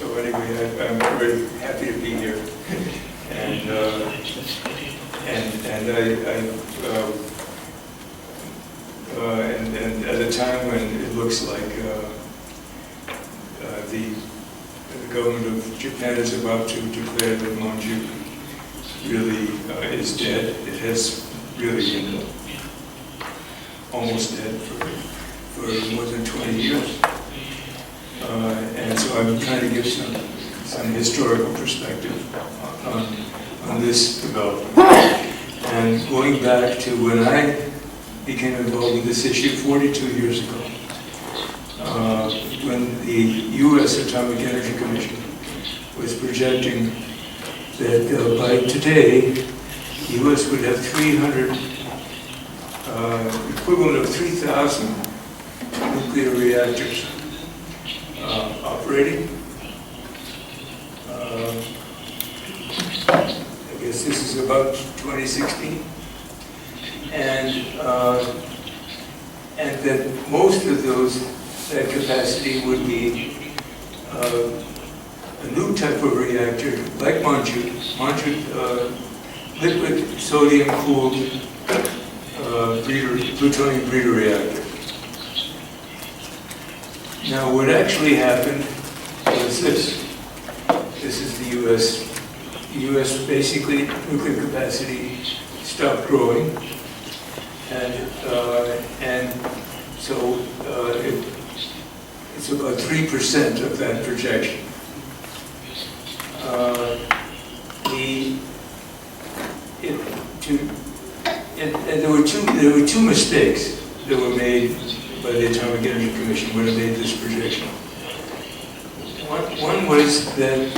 So anyway, I'm very happy to be here, and at a time when it looks like the government of Japan is about to declare that Monju really is dead. It has really been almost dead for more than 20 years. And so I'm trying to give some historical perspective on this development. And going back to when I became involved with this issue 42 years ago, when the U.S. Atomic Energy Commission was projecting that by today, the U.S. would have 300, equivalent of 3,000 nuclear reactors operating. I guess this is about 2016, and that most of that capacity would be a new type of reactor, like Monju, liquid sodium-cooled plutonium breeder reactor. Now, what actually happened was this. This is the U.S. The U.S. basically, nuclear capacity stopped growing, and so it's about 3% of that projection. And there were two mistakes that were made by the Atomic Energy Commission when it made this projection. One was that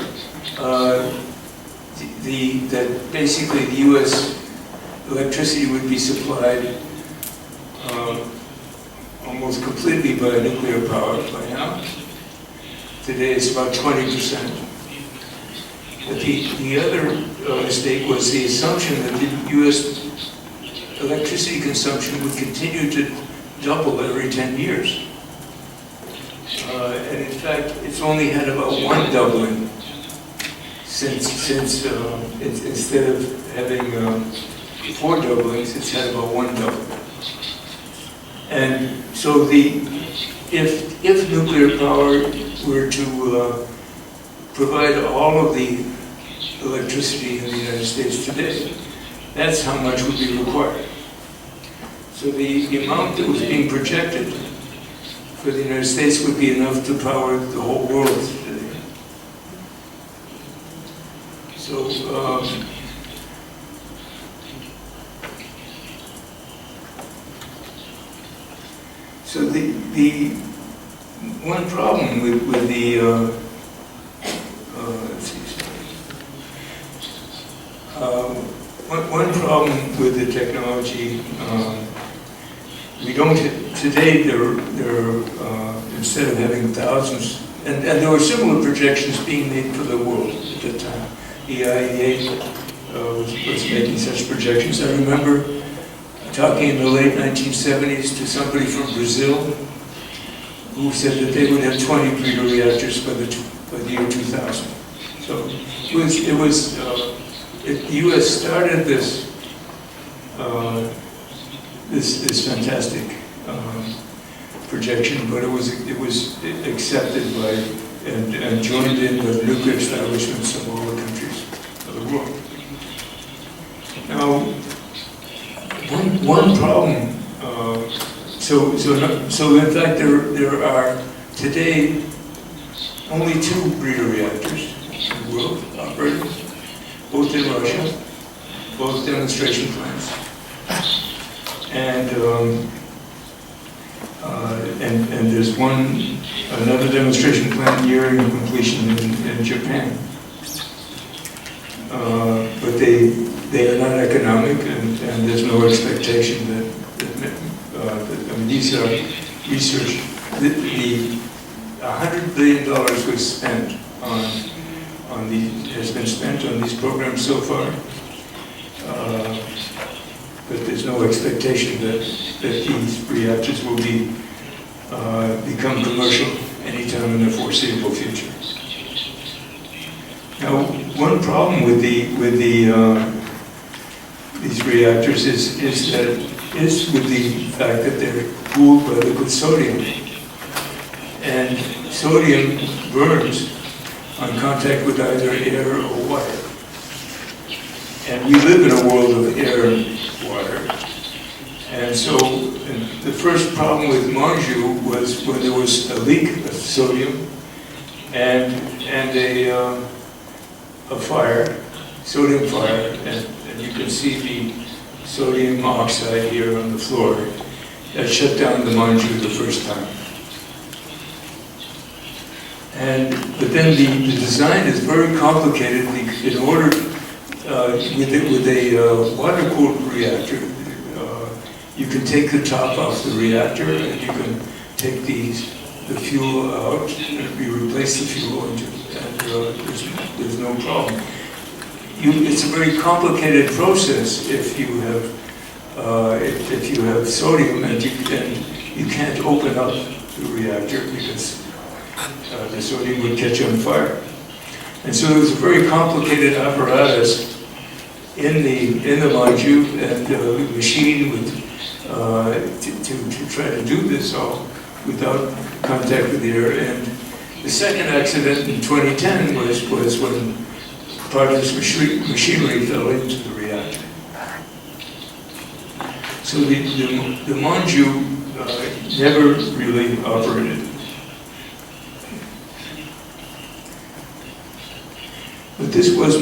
that basically the U.S. electricity would be supplied almost completely by nuclear power by now. Today it's about 20%. But the other mistake was the assumption that the U.S. electricity consumption would continue to double every 10 years. And in fact, it's only had about one doubling since instead of having 4 doublings, it's had about 1 doubling. And so if nuclear power were to provide all of the electricity in the United States today, that's how much would be required. So the amount that was being projected for the United States would be enough to power the whole world today. So the one problem with the one problem with the technology, we don't today. There instead of having thousands, and there were similar projections being made for the world at that time. The IEA was making such projections. I remember talking in the late 1970s to somebody from Brazil who said that they would have 20 breeder reactors by the year 2000. So the U.S. started this fantastic projection, but it was accepted by and joined in with nuclear establishments of all the countries of the world. Now, one problem. So in fact, there are today only 2 breeder reactors in the world operating, both in Russia, both demonstration plants, and there's another demonstration plant nearing completion in Japan. But they are not economic, and there's no expectation that I mean, these are research. The $100 billion was spent has been spent on these programs so far, but there's no expectation that these reactors will become commercial anytime in the foreseeable future. Now, one problem with these reactors is with the fact that they're cooled by liquid sodium, and sodium burns on contact with either air or water. And we live in a world of air and water. And so the first problem with Monju was when there was a leak of sodium and a fire, sodium fire, and you can see the sodium oxide here on the floor. That shut down the Monju the first time. But then the design is very complicated. In order, with a water-cooled reactor, you can take the top off the reactor and you can take the fuel out and you replace the fuel and there's no problem. It's a very complicated process if you have sodium and you can't open up the reactor because the sodium would catch on fire. And so there's a very complicated apparatus in the Monju and the machine to try to do this all without contact with the air. And the second accident in 2010 was when part of this machinery fell into the reactor. So the Monju never really operated. But this was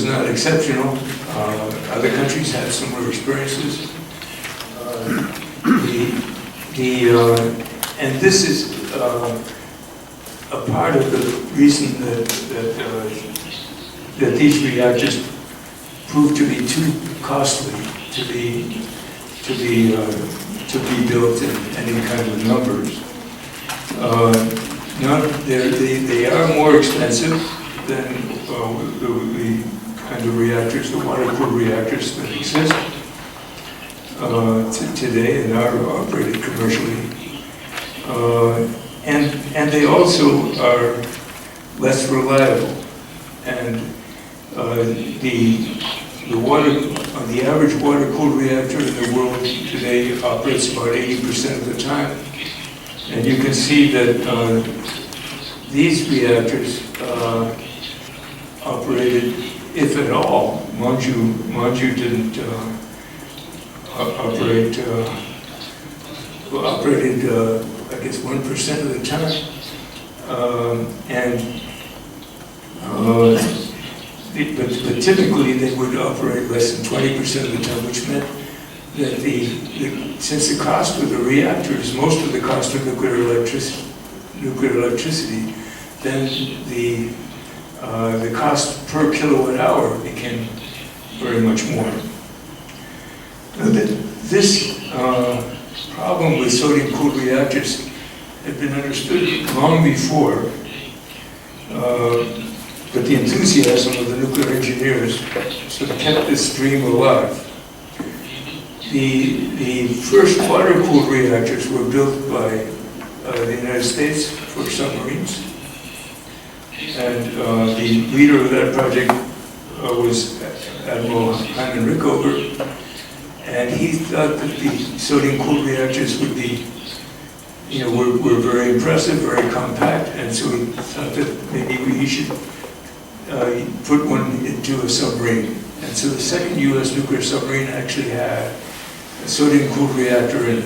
not exceptional. Other countries had similar experiences. And this is a part of the reason that these reactors proved to be too costly to be built in any kind of numbers. They are more expensive than the kind of reactors, the water-cooled reactors that exist today and are operated commercially. And they also are less reliable. And the average water-cooled reactor in the world today operates about 80% of the time. And you can see that these reactors operated, if at all, Monju didn't operated I guess 1% of the time, but typically they would operate less than 20% of the time, which meant that since the cost of the reactor is most of the cost of nuclear electricity, then the cost per kilowatt hour became very much more. Now this problem with sodium-cooled reactors had been understood long before, but the enthusiasm of the nuclear engineers sort of kept this dream alive. The first water-cooled reactors were built by the United States for submarines, and the leader of that project was Admiral Hyman Rickover, and he thought that the sodium-cooled reactors would be, were very impressive, very compact, and so he thought that maybe we should put one into a submarine. And so the second U.S. nuclear submarine actually had a sodium-cooled reactor in it.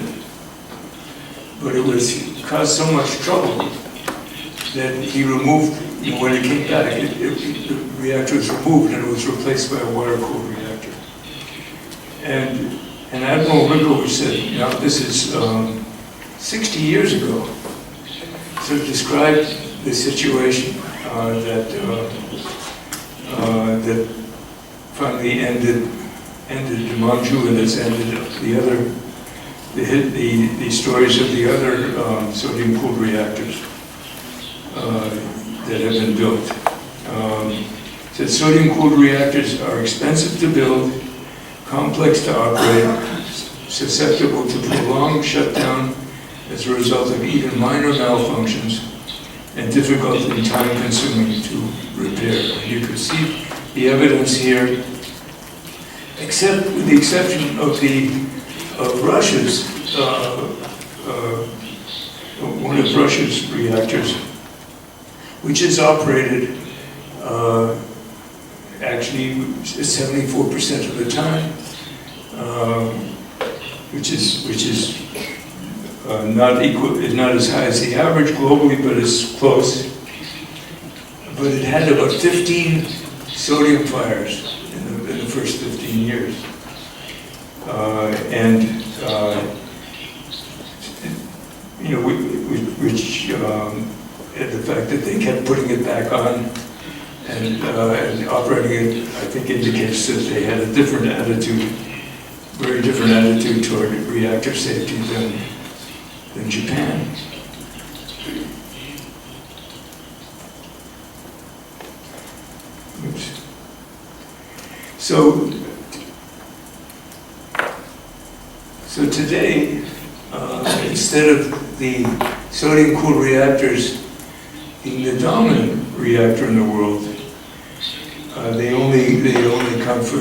But it caused so much trouble that he removed, when it came back, the reactor was removed and it was replaced by a water-cooled reactor. And Admiral Rickover said, this is 60 years ago. So it described the situation that finally ended the Monju, and has ended the stories of the other sodium-cooled reactors that have been built. So sodium-cooled reactors are expensive to build, complex to operate, susceptible to prolonged shutdown as a result of even minor malfunctions and difficult and time-consuming to repair. And you can see the evidence here, except with the exception of Russia's one of Russia's reactors, which is operated actually 74% of the time, which is not as high as the average globally, but it's close. But it had about 15 sodium fires in the first 15 years, the fact that they kept putting it back on and operating it, I think, indicates that they had a different attitude, very different attitude toward reactor safety than Japan. Oops. So today, instead of the sodium-cooled reactors being the dominant reactor in the world, they only account for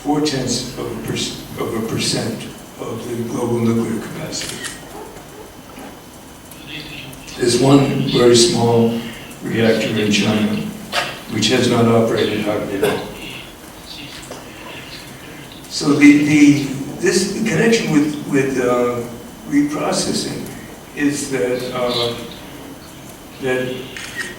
0.4% of the global nuclear capacity. There's one very small reactor in China, which has not operated hardly at all. So the connection with reprocessing is that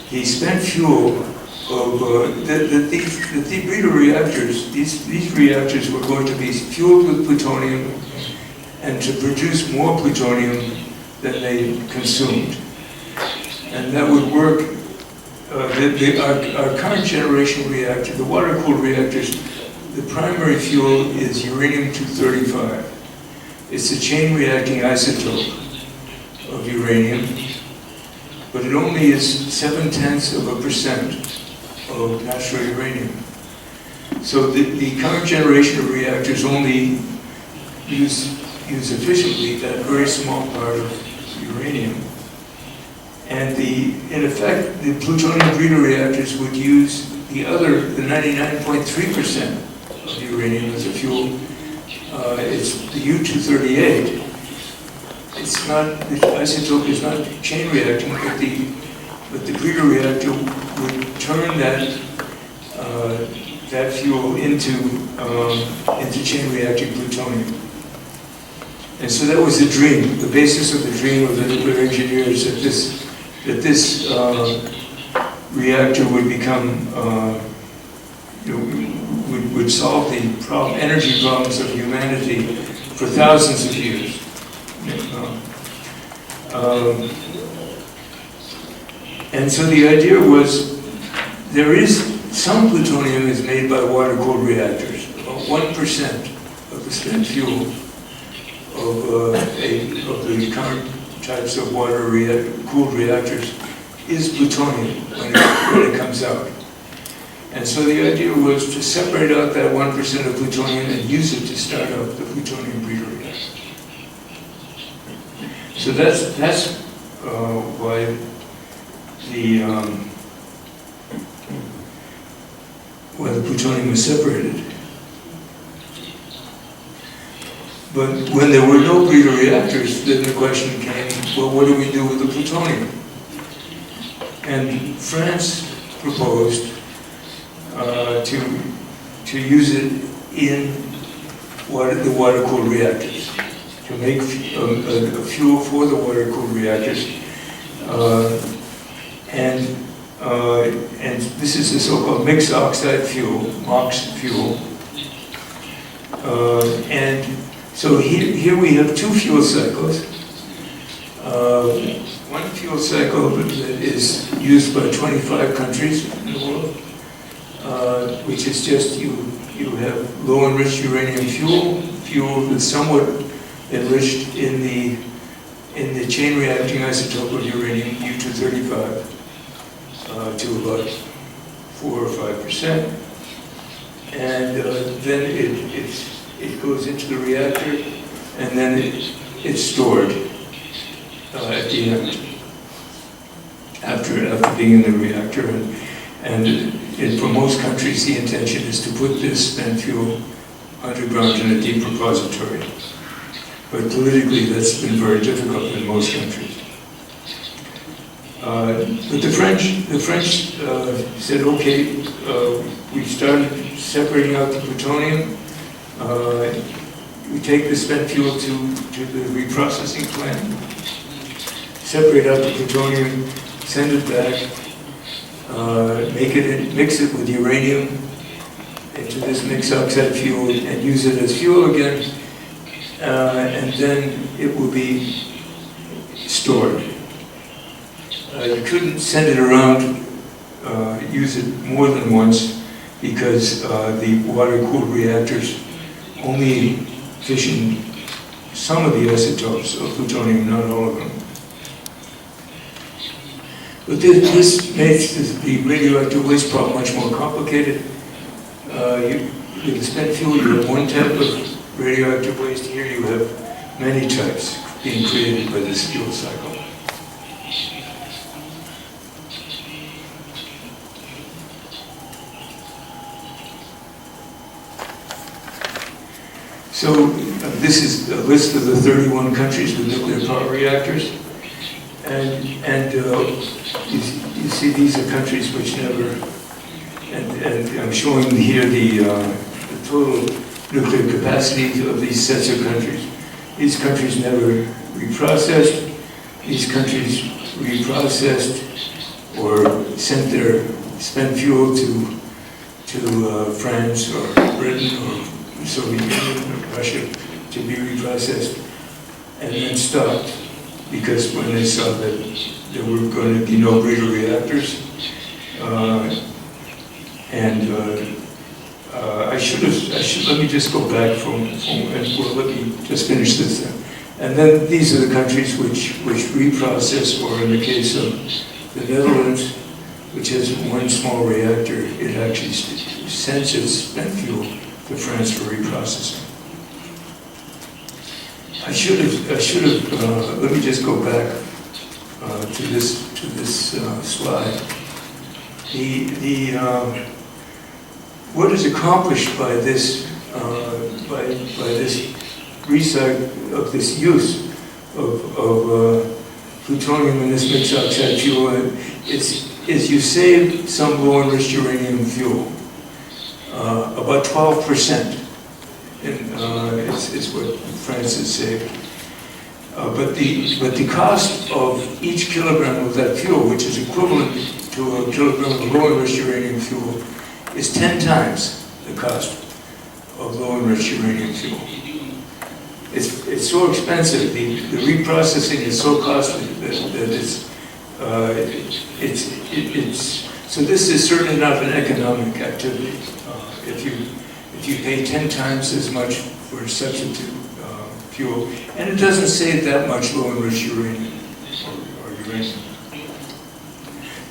the spent fuel of the breeder reactors, these reactors were going to be fueled with plutonium and to produce more plutonium than they consumed. And that would work. Our current generation reactor, the water-cooled reactors, the primary fuel is uranium-235. It's a chain-reacting isotope of uranium, but it only is 0.7% of natural uranium. So the current generation of reactors only use efficiently that very small part of uranium. And in effect, the plutonium breeder reactors would use the 99.3% of uranium as a fuel. It's the U-238. It's not, the isotope is not chain reacting, but the breeder reactor would turn that fuel into chain reacting plutonium. And so that was the dream, the basis of the dream of the nuclear engineers, that this reactor would become, would solve the energy problems of humanity for thousands of years. And so the idea was, there is some plutonium is made by water-cooled reactors. About 1% of the spent fuel of the current types of water-cooled reactors is plutonium when it comes out. And so the idea was to separate out that 1% of plutonium and use it to start up the plutonium breeder reactor. So that's why the plutonium was separated. But when there were no breeder reactors, then the question came, well, what do we do with the plutonium? And France proposed to use it in the water-cooled reactors, to make a fuel for the water-cooled reactors. And this is the so-called mixed oxide fuel, MOX fuel. And so here we have two fuel cycles. One fuel cycle that is used by 25 countries in the world, which is just you have low enriched uranium fuel that's somewhat enriched in the chain reacting isotope of uranium, U-235, to about 4 or 5%, and then it goes into the reactor, and then it's stored at the end, after being in the reactor. For most countries, the intention is to put this spent fuel underground in a deep repository. But politically, that's been very difficult in most countries. But the French said, okay, we started separating out the plutonium. We take the spent fuel to the reprocessing plant, separate out the plutonium, send it back, mix it with uranium into this mixed oxide fuel, and use it as fuel again, and then it will be stored. You couldn't send it around, use it more than once, because the water-cooled reactors only fission some of the isotopes of plutonium, not all of them. But this makes the radioactive waste problem much more complicated. With the spent fuel, you have one type of radioactive waste. Here you have many types being created by this fuel cycle. So this is a list of the 31 countries with nuclear power reactors. And you see these are countries which never, and I'm showing here the total nuclear capacity of these sets of countries. These countries never reprocessed. These countries reprocessed or sent their spent fuel to France or Britain or Soviet Union or Russia to be reprocessed, and then stopped, because when they saw that there were going to be no breeder reactors, let me just go back let me just finish this. And then these are the countries which reprocess, or in the case of the Netherlands, which has one small reactor, it actually sends its spent fuel to France for reprocessing. I should have. Let me just go back to this slide. What is accomplished by this recycle of this use of plutonium in this mixed oxide fuel is you save some low-enriched uranium fuel, about 12%. Is what France has saved. But the cost of each kilogram of that fuel, which is equivalent to a kilogram of low-enriched uranium fuel, is 10 times the cost of low-enriched uranium fuel. It's so expensive. The reprocessing is so costly that it's so this is certainly not an economic activity. If you pay 10 times as much for substitute fuel, and it doesn't save that much low-enriched uranium or uranium.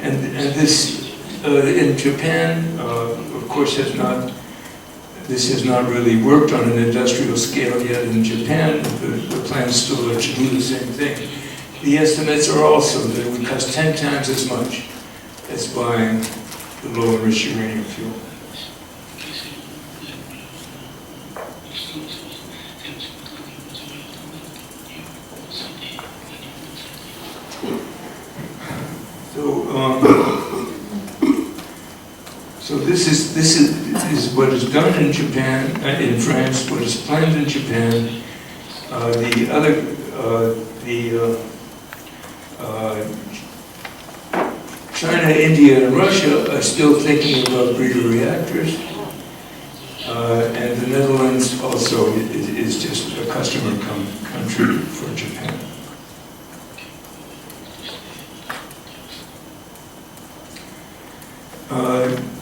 And this in Japan, of course, this has not really worked on an industrial scale yet in Japan. The plans still are to do the same thing. The estimates are also that it would cost 10 times as much as buying the low-enriched uranium fuel. So this is what is done in Japan, in France, what is planned in Japan. China, India, and Russia are still thinking about breeder reactors. And the Netherlands also is just a customer country for Japan.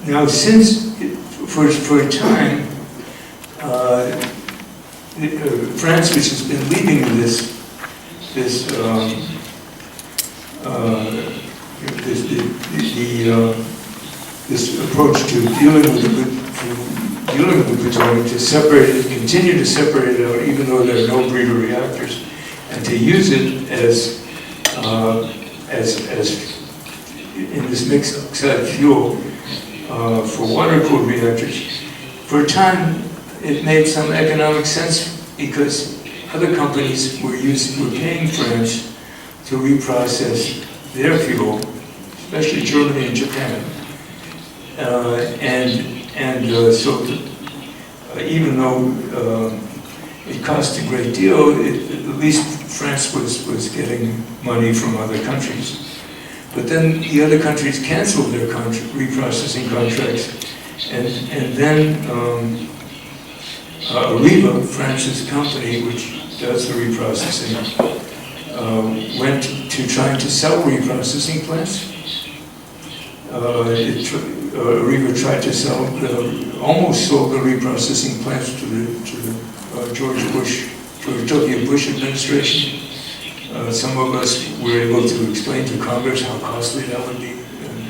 Now, since for a time, France, which has been leading this approach to dealing with dealing with plutonium to separate it, continue to separate it out, even though there are no breeder reactors, and to use it as in this mixed oxide fuel for water-cooled reactors. For a time, it made some economic sense because other companies were paying France to reprocess their fuel, especially Germany and Japan. So even though it cost a great deal, at least France was getting money from other countries. But then the other countries canceled their reprocessing contracts, and then Areva, France's company, which does the reprocessing, went to trying to sell reprocessing plants. Areva tried to sell, almost sold the reprocessing plants to the George W. Bush administration. Some of us were able to explain to Congress how costly that would be,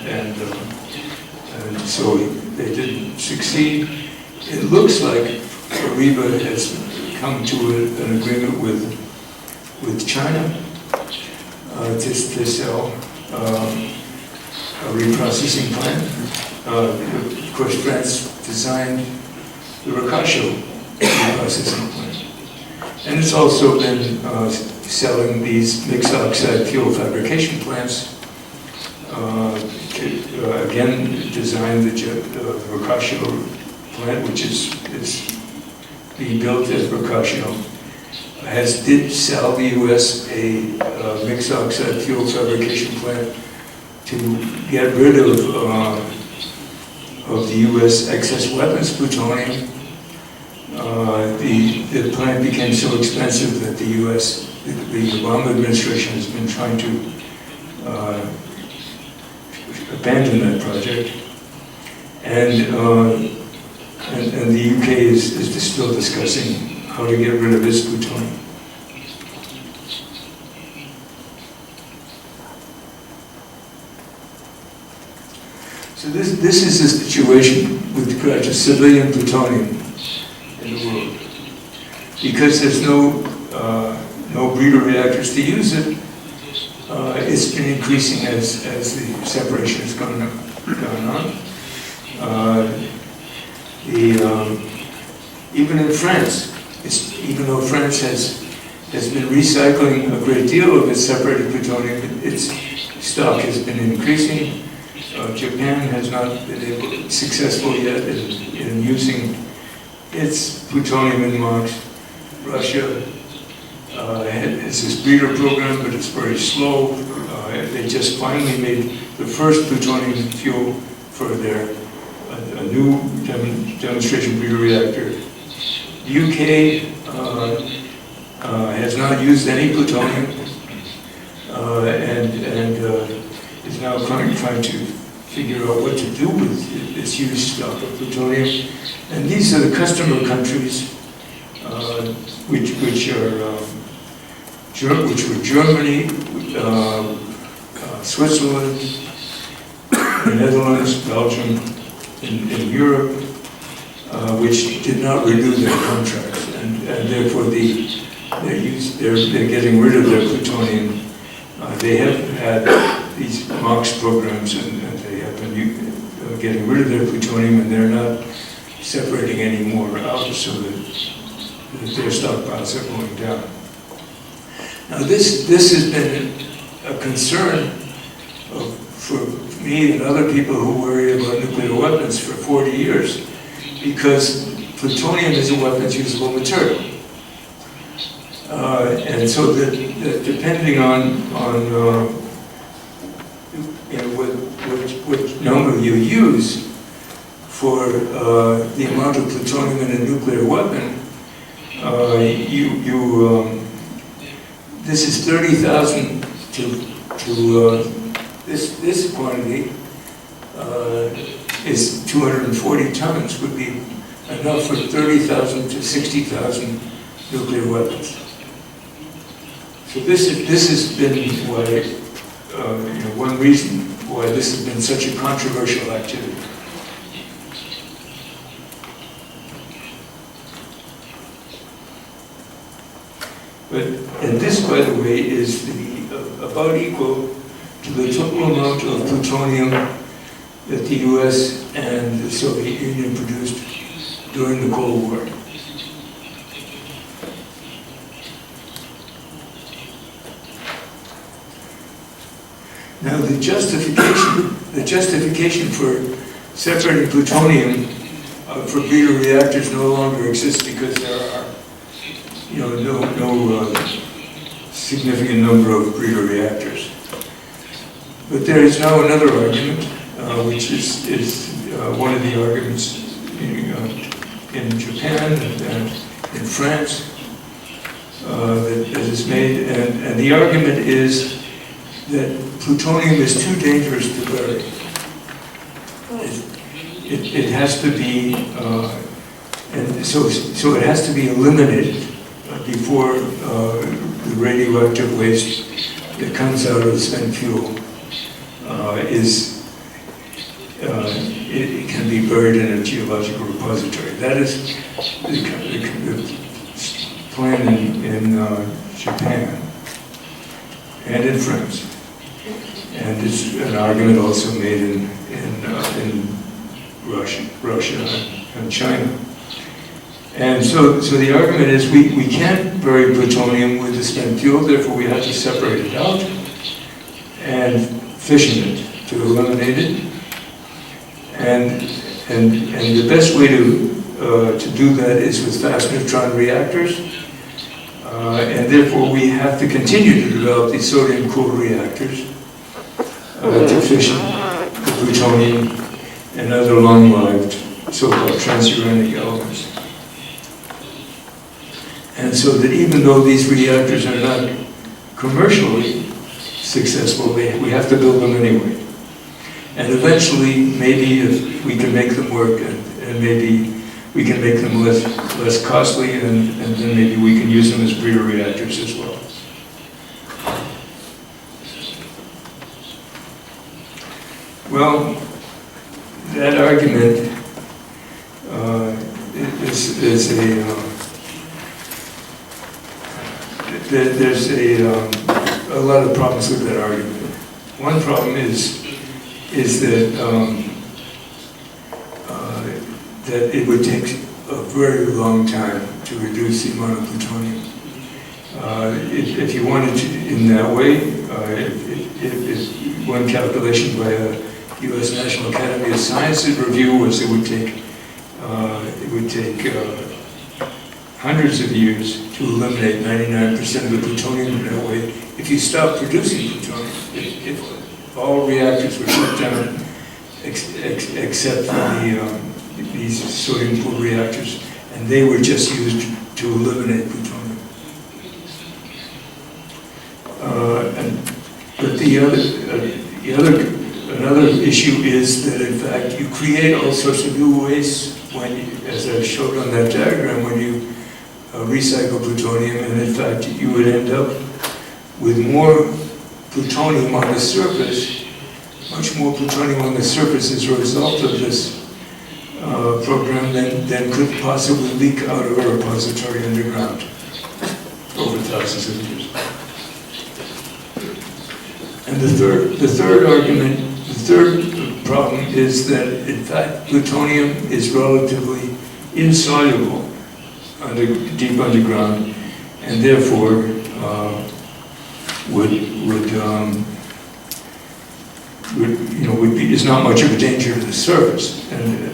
and so they didn't succeed. It looks like Areva has come to an agreement with China to sell a reprocessing plant. Of course, France designed the Rocasio reprocessing plant. And it's also been selling these mixed oxide fuel fabrication plants. Again, designed the Rocasio plant, which is being built as Rocasio, did sell the U.S. a mixed oxide fuel fabrication plant to get rid of the U.S. excess weapons plutonium. The plant became so expensive that the U.S., the Obama administration has been trying to abandon that project. And the UK is still discussing how to get rid of its plutonium. So this is the situation with regard to civilian plutonium in the world. Because there's no breeder reactors to use it, it's been increasing as the separation has gone on. Even in France, even though France has been recycling a great deal of its separated plutonium, its stock has been increasing. Japan has not been successful yet in using its plutonium in MOX. Russia has this breeder program, but it's very slow. They just finally made the first plutonium fuel for a new demonstration breeder reactor. The UK has not used any plutonium and is now trying to figure out what to do with its used stock of plutonium. And these are the customer countries, which were Germany, Switzerland, the Netherlands, Belgium, in Europe, which did not renew their contracts, and therefore they're getting rid of their plutonium. They have had these MOX programs, and they have been getting rid of their plutonium, and they're not separating any more out, so that their stockpiles are going down. Now this has been a concern for me and other people who worry about nuclear weapons for 40 years, because plutonium is a weapons usable material. And so that depending on what number you use for the amount of plutonium in a nuclear weapon, this is 30,000 to this quantity is 240 tons, would be enough for 30,000 to 60,000 nuclear weapons. So this has been why, one reason why this has been such a controversial activity. by the way, is about equal to the total amount of plutonium that the US and the Soviet Union produced during the Cold War. Now the justification for separating plutonium for breeder reactors no longer exists because there are, no significant number of breeder reactors. But there is now another argument, which is one of the arguments in Japan and in France that is made, and the argument is that plutonium is too dangerous to bury. It has to be, and so it has to be eliminated before the radioactive waste that comes out of the spent fuel it can be buried in a geological repository. That is the plan in Japan and in France. And it's an argument also made in Russia and China. And so the argument is we can't bury plutonium with the spent fuel, therefore we have to separate it out and fission it to eliminate it. And the best way to do that is with fast neutron reactors. And therefore we have to continue to develop these sodium-cooled reactors to fission the plutonium and other long-lived so-called transuranic elements. And so that even though these reactors are not commercially successful, we have to build them anyway. And eventually, maybe if we can make them work, and maybe we can make them less costly, and then maybe we can use them as breeder reactors as well. Well, that argument there's a lot of problems with that argument. One problem is that that it would take a very long time to reduce the amount of plutonium. If you wanted to, in that way, if one calculation by a U.S. National Academy of Sciences review was it would take hundreds of years to eliminate 99% of the plutonium in that way. If you stop producing plutonium, if all reactors were shut down except for these sodium-cooled reactors, and they were just used to eliminate plutonium. But another issue is that in fact you create all sorts of new wastes when, as I showed on that diagram, when you recycle plutonium, and in fact you would end up with more plutonium on the surface, much more plutonium on the surface as a result of this program than could possibly leak out of a repository underground over thousands of years. And the third problem is that in fact plutonium is relatively insoluble deep underground, and therefore is not much of a danger to the surface. And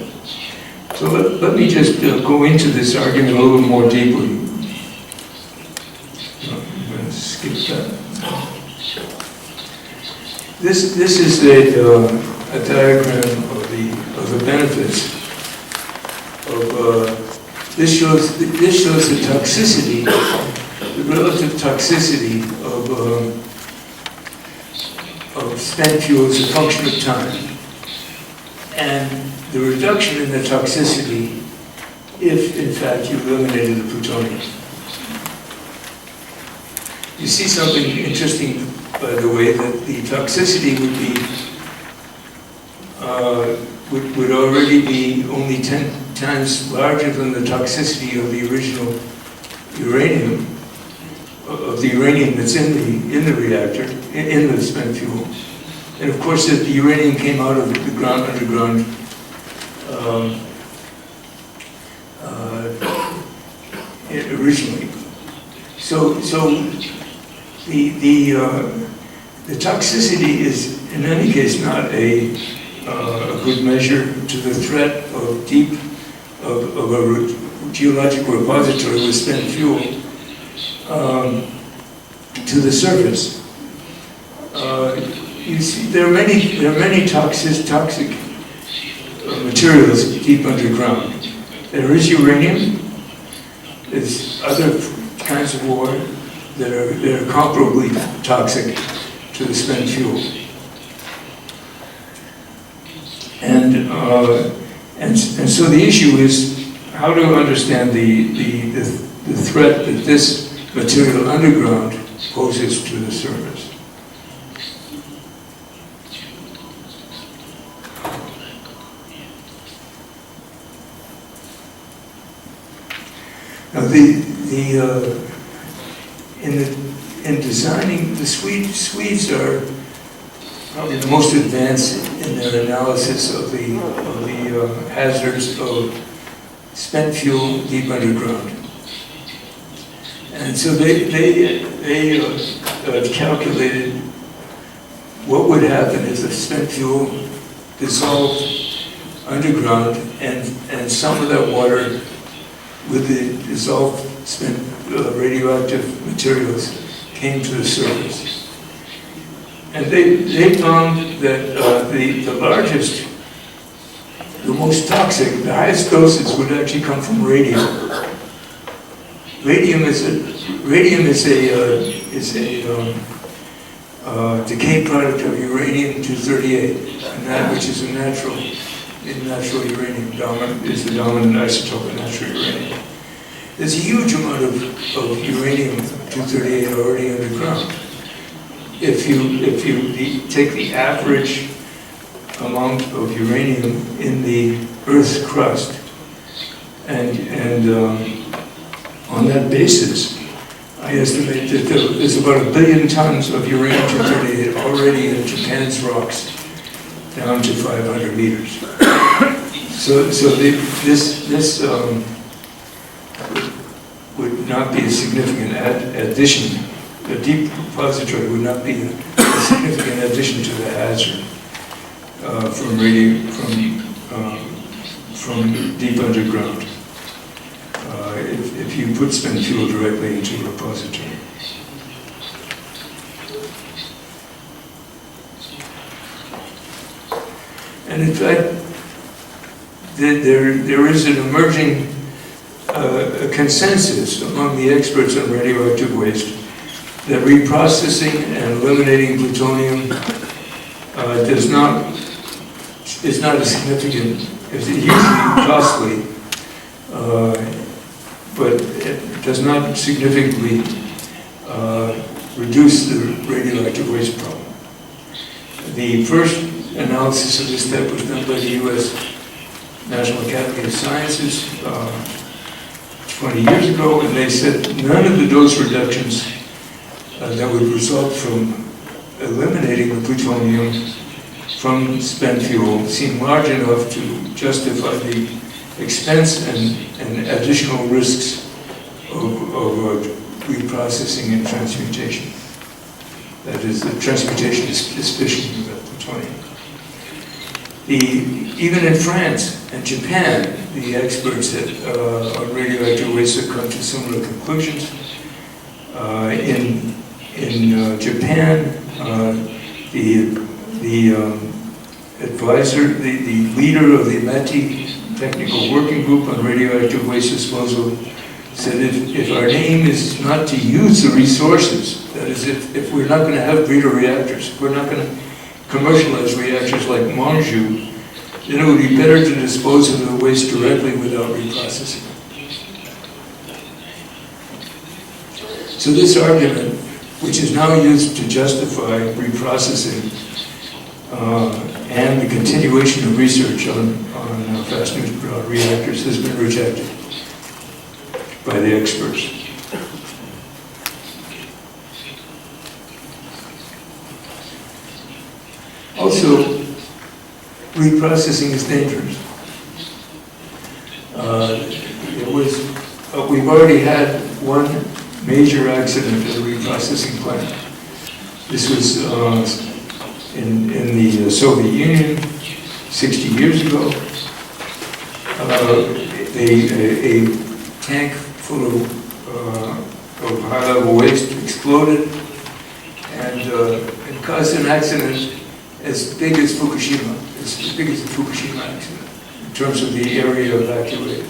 so let me just go into this argument a little more deeply. I'm going to skip that. This is a diagram of the benefits of. This shows the toxicity, the relative toxicity of spent fuel as a function of time, and the reduction in the toxicity if, in fact, you eliminated the plutonium. You see something interesting, by the way, that the toxicity would already be only 10 times larger than the toxicity of the original uranium, of the uranium that's in the reactor, in the spent fuel. And of course, the uranium came out of the ground, underground, originally. So the toxicity is, in any case, not a good measure to the threat of of a geological repository with spent fuel to the surface. You see, there are many toxic materials deep underground. There is uranium. There's other kinds of ore that are comparably toxic to the spent fuel. And so the issue is how to understand the threat that this material underground poses to the surface. Now in designing, the Swedes are probably the most advanced in their analysis of the hazards of spent fuel deep underground. And so they calculated what would happen if the spent fuel dissolved underground and some of that water with the dissolved spent radioactive materials came to the surface. And they found that the largest, the most toxic, the highest doses would actually come from radium. Radium is a decay product of uranium-238, and that which is a natural uranium is the dominant isotope of natural uranium. There's a huge amount of uranium-238 already underground. If you take the average amount of uranium in the Earth's crust, and on that basis, I estimate that there's about 1 billion tons of uranium-238 already in Japan's rocks, down to 500 meters. So this would not be a significant addition. The deep repository would not be a significant addition to the hazard from deep underground if you put spent fuel directly into a repository. And in fact, there is an emerging consensus among the experts on radioactive waste that reprocessing and eliminating plutonium is not as significant, it's hugely costly, but it does not significantly reduce the radioactive waste problem. The first analysis of this step was done by the U.S. National Academy of Sciences 20 years ago, and they said none of the dose reductions that would result from eliminating the plutonium from spent fuel seem large enough to justify the expense and additional risks of reprocessing and transmutation. That is, the transmutation is fission of that plutonium. Even in France and Japan, the experts on radioactive waste have come to similar conclusions. In Japan, the advisor, the leader of the METI Technical Working Group on Radioactive Waste Disposal said if our aim is not to use the resources, that is, if we're not going to have breeder reactors, if we're not going to commercialize reactors like Mon Ju, then it would be better to dispose of the waste directly without reprocessing. So this argument, which is now used to justify reprocessing and the continuation of research on fast neutron reactors, has been rejected by the experts. also, reprocessing is dangerous. We've already had one major accident at a reprocessing plant. This was in the Soviet Union 60 years ago. A tank full of high-level waste exploded and caused an accident as big as Fukushima, as big as the Fukushima accident, in terms of the area evacuated.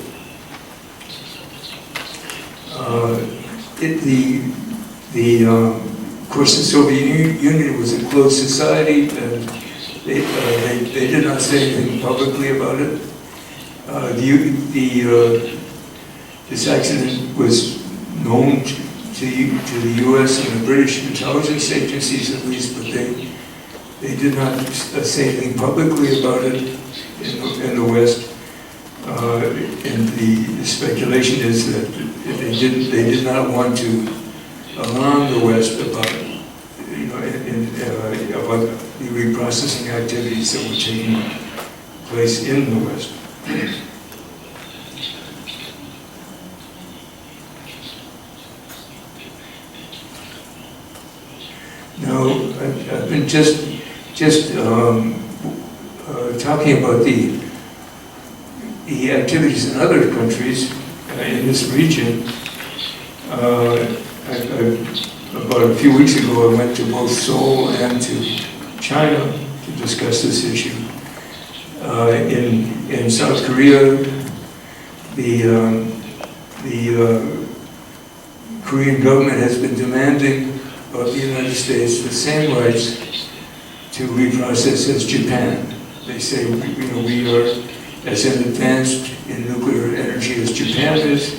Of course, the Soviet Union was a closed society, and they did not say anything publicly about it. This accident was known to the U.S. and the British intelligence agencies, at least, but they did not say anything publicly about it in the West. And the speculation is that they did not want to alarm the West about about the reprocessing activities that were taking place in the West. Now, I've been just talking about the activities in other countries in this region. About a few weeks ago, I went to both Seoul and to China to discuss this issue. In South Korea, the Korean government has been demanding of the United States the same rights to reprocess as Japan. They say, we are as advanced in nuclear energy as Japan is.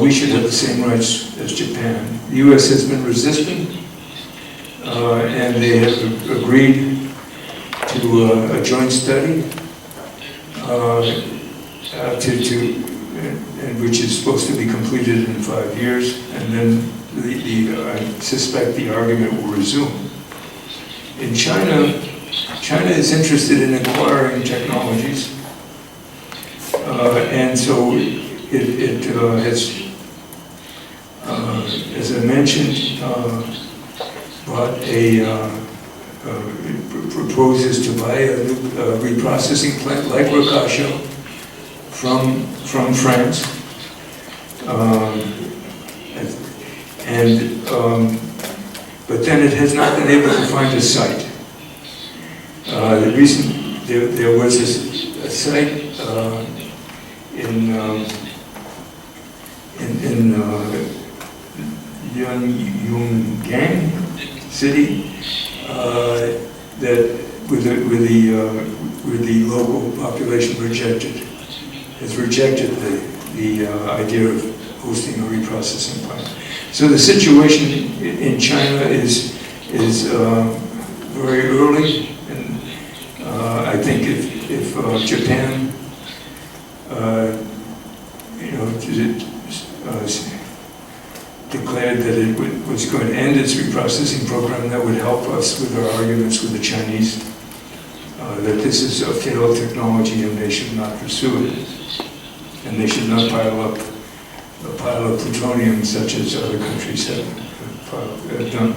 We should have the same rights as Japan. The U.S. has been resistant, and they have agreed to a joint study, which is supposed to be completed in 5 years, and then I suspect the argument will resume. In China, China is interested in acquiring technologies, and so it has, as I mentioned, proposes to buy a new reprocessing plant like Rocasio from France. But then it has not been able to find a site. There was a site in Yungang city that where the local population has rejected the idea of hosting a reprocessing plant. So the situation in China is very early, and I think if Japan, declared that it was going to end its reprocessing program, that would help us with our arguments with the Chinese that this is a failed technology and they should not pursue it, and they should not pile up a pile of plutonium such as other countries have done.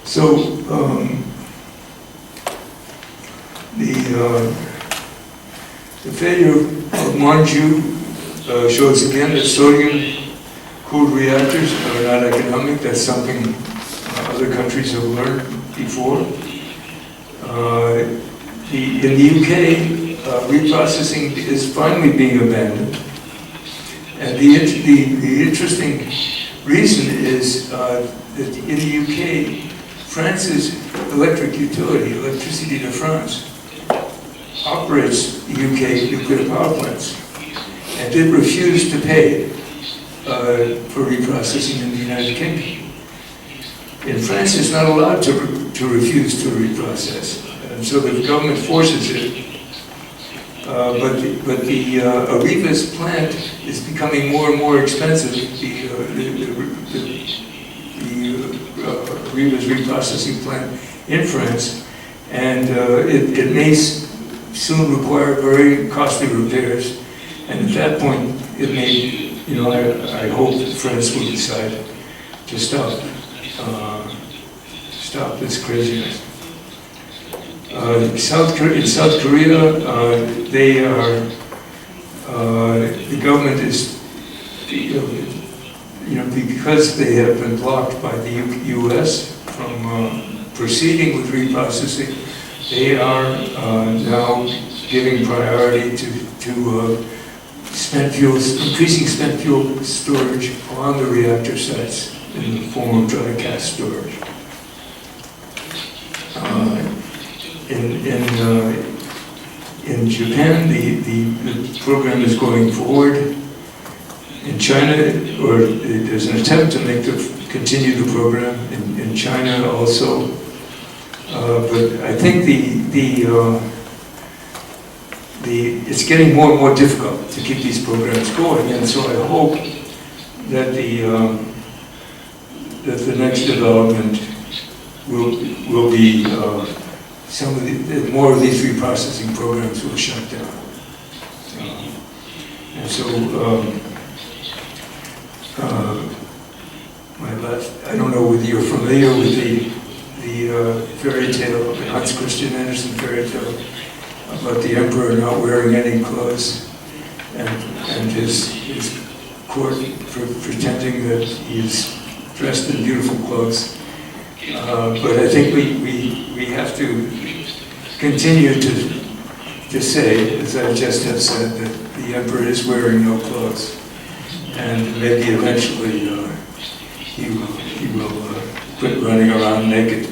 So the failure of Mon Ju shows again that sodium-cooled reactors are not economic. That's something other countries have learned before. In the UK, reprocessing is finally being abandoned. And the interesting reason is that in the UK, France's electric utility, Electricity de France, operates the UK nuclear power plants, and did refuse to pay for reprocessing in the United Kingdom. In France, it's not allowed to refuse to reprocess, and so the government forces it. But the Arriva's plant is becoming more and more expensive. The Riva's reprocessing plant in France, and it may soon require very costly repairs. And at that point, it may, I hope that France will decide to stop this craziness. In South Korea, they are, the government is, because they have been blocked by the U.S. from proceeding with reprocessing, they are now giving priority to spent fuels, increasing spent fuel storage on the reactor sites in the form of dry cask storage. In Japan, the program is going forward. In China, or there's an attempt to continue the program in China also. But I think it's getting more and more difficult to keep these programs going, and so I hope that the next development will be more of these reprocessing programs will shut down. And so I don't know whether you're familiar with the fairy tale, the Hans Christian Andersen fairy tale about the emperor not wearing any clothes and his court pretending that he is dressed in beautiful clothes. But I think we have to continue to say, as I just have said, that the emperor is wearing no clothes, and maybe eventually he will quit running around naked.